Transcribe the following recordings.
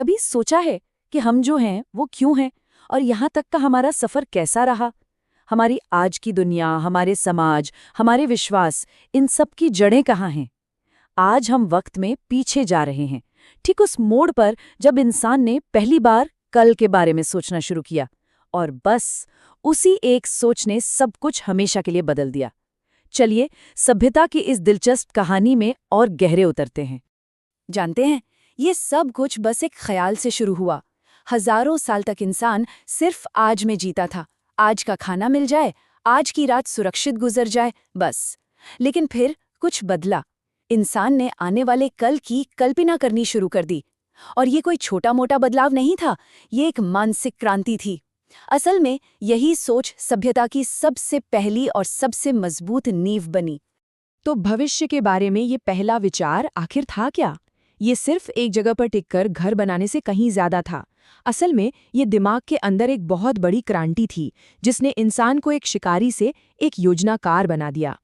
कभी सोचा है कि हम जो हैं वो क्यों हैं और यहाँ तक का हमारा सफ़र कैसा रहा? हमारी आज की दुनिया, हमारे समाज, हमारे विश्वास, इन सब की जड़ें कहाँ हैं? आज हम वक्त में पीछे जा रहे हैं, ठीक उस मोड़ पर जब इंसान ने पहली बार कल के बारे में सोचना शुरू किया। और बस उसी एक सोच ने सब कुछ हमेशा के लिए बदल दिया। चलिए सभ्यता की इस दिलचस्प कहानी में और गहरे उतरते हैं। जानते हैं, ये सब कुछ बस एक ख्याल से शुरू हुआ। हजारों साल तक इंसान सिर्फ आज में जीता था। आज का खाना मिल जाए, आज की रात सुरक्षित गुजर जाए, बस। लेकिन फिर कुछ बदला। इंसान ने आने वाले कल की कल्पना करनी शुरू कर दी। और ये कोई छोटा मोटा बदलाव नहीं था, ये एक मानसिक क्रांति थी। असल में यही सोच सभ्यता की सबसे पहली और सबसे मजबूत नींव बनी। तो भविष्य के बारे में ये पहला विचार आखिर था क्या? ये सिर्फ एक जगह पर टिककर घर बनाने से कहीं ज्यादा था। असल में ये दिमाग के अंदर एक बहुत बड़ी क्रांति थी, जिसने इंसान को एक शिकारी से एक योजनाकार बना दिया।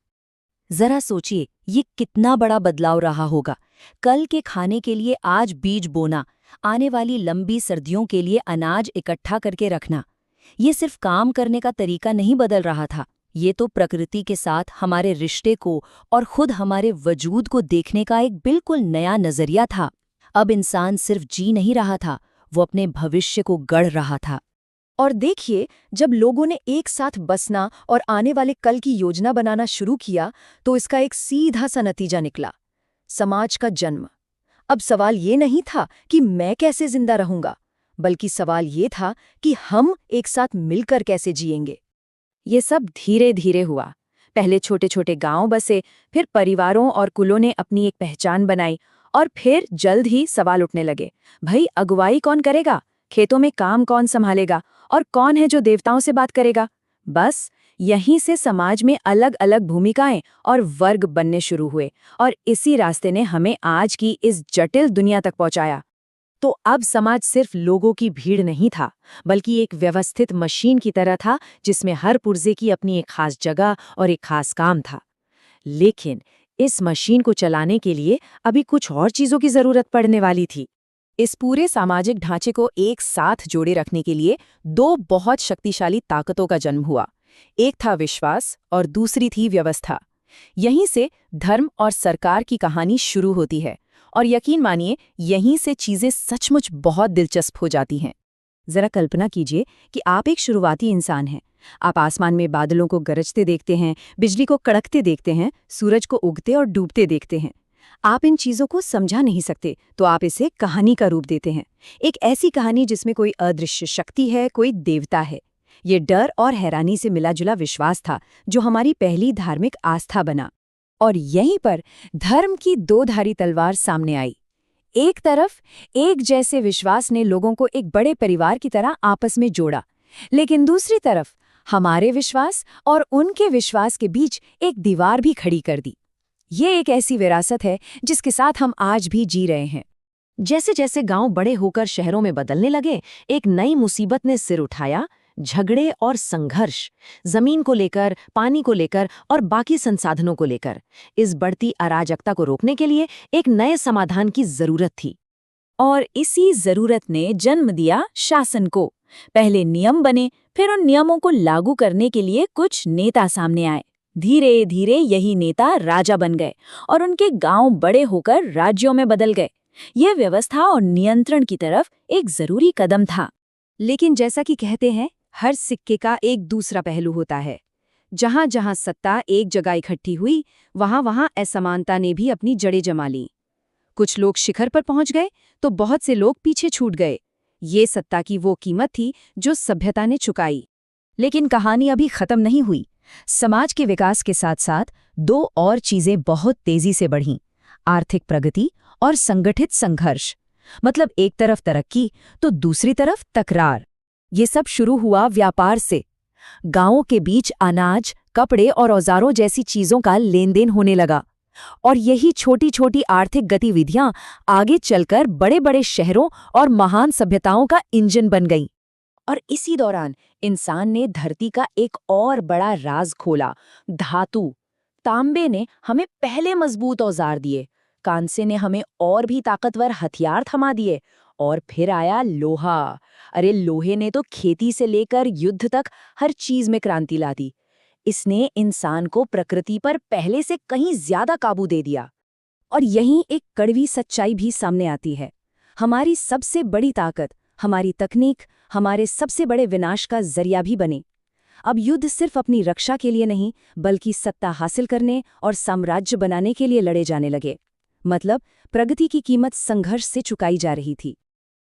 जरा सोचिए, ये कितना बड़ा बदलाव रहा होगा। कल के खाने के लिए आज बीज बोना, आने वाली लंबी सर्दियों के लिए अनाज इकट्ठा करके रखना। ये सिर्फ काम करने का तरीका नहीं बदल रहा था, ये तो प्रकृति के साथ हमारे रिश्ते को और खुद हमारे वजूद को देखने का एक बिल्कुल नया नजरिया था। अब इंसान सिर्फ जी नहीं रहा था, वो अपने भविष्य को गढ़ रहा था। और देखिए, जब लोगों ने एक साथ बसना और आने वाले कल की योजना बनाना शुरू किया, तो इसका एक सीधा सा नतीजा निकला, समाज का जन्म। अब सवाल ये नहीं था कि मैं कैसे जिंदा रहूंगा, बल्कि सवाल ये था कि हम एक साथ मिलकर कैसे जिएंगे। ये सब धीरे धीरे हुआ। पहले छोटे छोटे गांव बसे, फिर परिवारों और कुलों ने अपनी एक पहचान बनाई, और फिर जल्द ही सवाल उठने लगे, भाई अगुवाई कौन करेगा, खेतों में काम कौन संभालेगा, और कौन है जो देवताओं से बात करेगा। बस यहीं से समाज में अलग अलग भूमिकाएं और वर्ग बनने शुरू हुए, और इसी रास्ते ने हमें आज की इस जटिल दुनिया तक पहुंचाया। तो अब समाज सिर्फ लोगों की भीड़ नहीं था, बल्कि एक व्यवस्थित मशीन की तरह था, जिसमें हर पुर्जे की अपनी एक खास जगह और एक खास काम था। लेकिन इस मशीन को चलाने के लिए अभी कुछ और चीजों की जरूरत पड़ने वाली थी। इस पूरे सामाजिक ढांचे को एक साथ जोड़े रखने के लिए दो बहुत शक्तिशाली ताकतों का जन्म हुआ। एक था विश्वास और दूसरी थी व्यवस्था। यहीं से धर्म और सरकार की कहानी शुरू होती है, और यकीन मानिए, यहीं से चीजें सचमुच बहुत दिलचस्प हो जाती हैं। जरा कल्पना कीजिए कि आप एक शुरुआती इंसान हैं। आप आसमान में बादलों को गरजते देखते हैं, बिजली को कड़कते देखते हैं, सूरज को उगते और डूबते देखते हैं। आप इन चीजों को समझा नहीं सकते, तो आप इसे कहानी का रूप देते हैं। एक ऐसी कहानी जिसमें कोई अदृश्य शक्ति है, कोई देवता है। ये डर और हैरानी से मिला जुला विश्वास था, जो हमारी पहली धार्मिक आस्था बना। और यहीं पर धर्म की दो-धारी तलवार सामने आई। एक तरफ एक जैसे विश्वास ने लोगों को एक बड़े परिवार की तरह आपस में जोड़ा, लेकिन दूसरी तरफ हमारे विश्वास और उनके विश्वास के बीच एक दीवार भी खड़ी कर दी। ये एक ऐसी विरासत है जिसके साथ हम आज भी जी रहे हैं। जैसे जैसे गांव बड़े होकर शहरों में बदलने लगे, एक नई मुसीबत ने सिर उठाया, झगड़े और संघर्ष, जमीन को लेकर, पानी को लेकर और बाकी संसाधनों को लेकर। इस बढ़ती अराजकता को रोकने के लिए एक नए समाधान की जरूरत थी। और इसी जरूरत ने जन्म दिया शासन को। पहले नियम बने, फिर उन नियमों को लागू करने के लिए कुछ नेता सामने आए। धीरे धीरे यही नेता राजा बन गए, और उनके गांव बड़े होकर राज्यों में बदल गए। यह व्यवस्था और नियंत्रण की तरफ एक जरूरी कदम था। लेकिन जैसा कि कहते हैं, हर सिक्के का एक दूसरा पहलू होता है। जहां जहां सत्ता एक जगह इकट्ठी हुई, वहां वहां असमानता ने भी अपनी जड़ें जमा लीं। कुछ लोग शिखर पर पहुंच गए, तो बहुत से लोग पीछे छूट गए। ये सत्ता की वो कीमत थी जो सभ्यता ने चुकाई। लेकिन कहानी अभी खत्म नहीं हुई। समाज के विकास के साथ साथ दो और चीजें बहुत तेजी से बढ़ीं: आर्थिक प्रगति और संगठित संघर्ष। मतलब एक तरफ तरक्की तो दूसरी तरफ तकरार। ये सब शुरू हुआ व्यापार से। गांवों के बीच अनाज, कपड़े और औजारों जैसी चीजों का लेन देन होने लगा, और यही छोटी छोटी आर्थिक गतिविधियां आगे चलकर बड़े बड़े शहरों और महान सभ्यताओं का इंजन बन गईं। और इसी दौरान इंसान ने धरती का एक और बड़ा राज खोला, धातु। तांबे ने हमें पहले मजबूत औजार दिए, कांसे ने हमें और भी ताकतवर हथियार थमा दिए, और फिर आया लोहा। अरे लोहे ने तो खेती से लेकर युद्ध तक हर चीज में क्रांति ला दी। इसने इंसान को प्रकृति पर पहले से कहीं ज्यादा काबू दे दिया। और यहीं एक कड़वी सच्चाई भी सामने आती है। हमारी सबसे बड़ी ताकत, हमारी तकनीक, हमारे सबसे बड़े विनाश का जरिया भी बने। अब युद्ध सिर्फ अपनी रक्षा के लिए नहीं, बल्कि सत्ता हासिल करने और साम्राज्य बनाने के लिए लड़े जाने लगे। मतलब प्रगति की कीमत संघर्ष से चुकाई जा रही थी।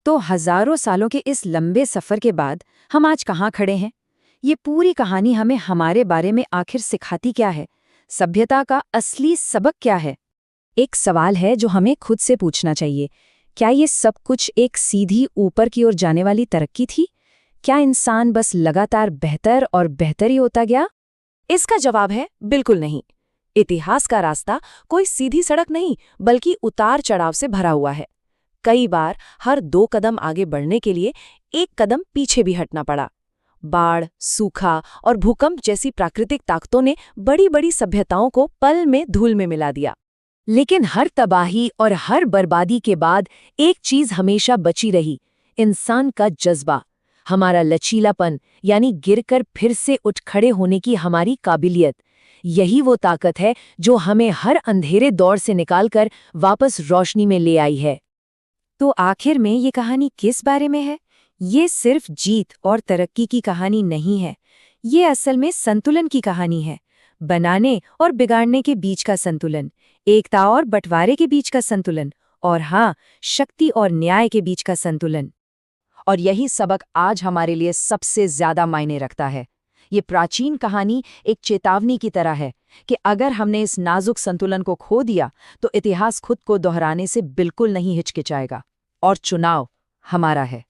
तो हजारों सालों के इस लंबे सफर के बाद हम आज कहाँ खड़े हैं? ये पूरी कहानी हमें हमारे बारे में आखिर सिखाती क्या है? सभ्यता का असली सबक क्या है? एक सवाल है जो हमें खुद से पूछना चाहिए। क्या ये सब कुछ एक सीधी ऊपर की ओर जाने वाली तरक्की थी? क्या इंसान बस लगातार बेहतर और बेहतर ही होता गया? इसका जवाब है बिल्कुल नहीं। इतिहास का रास्ता कोई सीधी सड़क नहीं, बल्कि उतार चढ़ाव से भरा हुआ है। कई बार हर 2 कदम आगे बढ़ने के लिए 1 कदम पीछे भी हटना पड़ा। बाढ़, सूखा और भूकंप जैसी प्राकृतिक ताकतों ने बड़ी बड़ी सभ्यताओं को पल में धूल में मिला दिया। लेकिन हर तबाही और हर बर्बादी के बाद एक चीज हमेशा बची रही, इंसान का जज्बा, हमारा लचीलापन, यानी गिरकर फिर से उठ खड़े होने की हमारी काबिलियत। यही वो ताकत है जो हमें हर अंधेरे दौर से निकालकर वापस रोशनी में ले आई है। तो आखिर में ये कहानी किस बारे में है? ये सिर्फ जीत और तरक्की की कहानी नहीं है। ये असल में संतुलन की कहानी है। बनाने और बिगाड़ने के बीच का संतुलन, एकता और बंटवारे के बीच का संतुलन, और हाँ, शक्ति और न्याय के बीच का संतुलन। और यही सबक आज हमारे लिए सबसे ज्यादा मायने रखता है। ये प्राचीन कहानी एक चेतावनी की तरह है कि अगर हमने इस नाजुक संतुलन को खो दिया तो इतिहास खुद को दोहराने से बिल्कुल नहीं हिचकिचाएगा। और चुनाव हमारा है।